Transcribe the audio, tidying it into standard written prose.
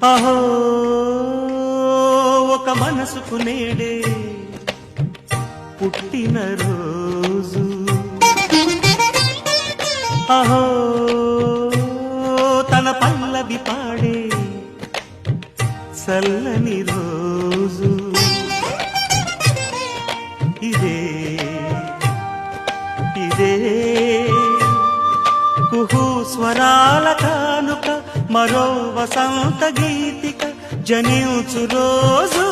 అహో ఒక మనసుకు నేడే పుట్టిన రోజు, అహో తన పల్లవి పాడే చల్లని రోజు, ఇదే ఇదే కుహూ స్వరాల కానుక, మరో వసంత గీతిక జనించు రోజు.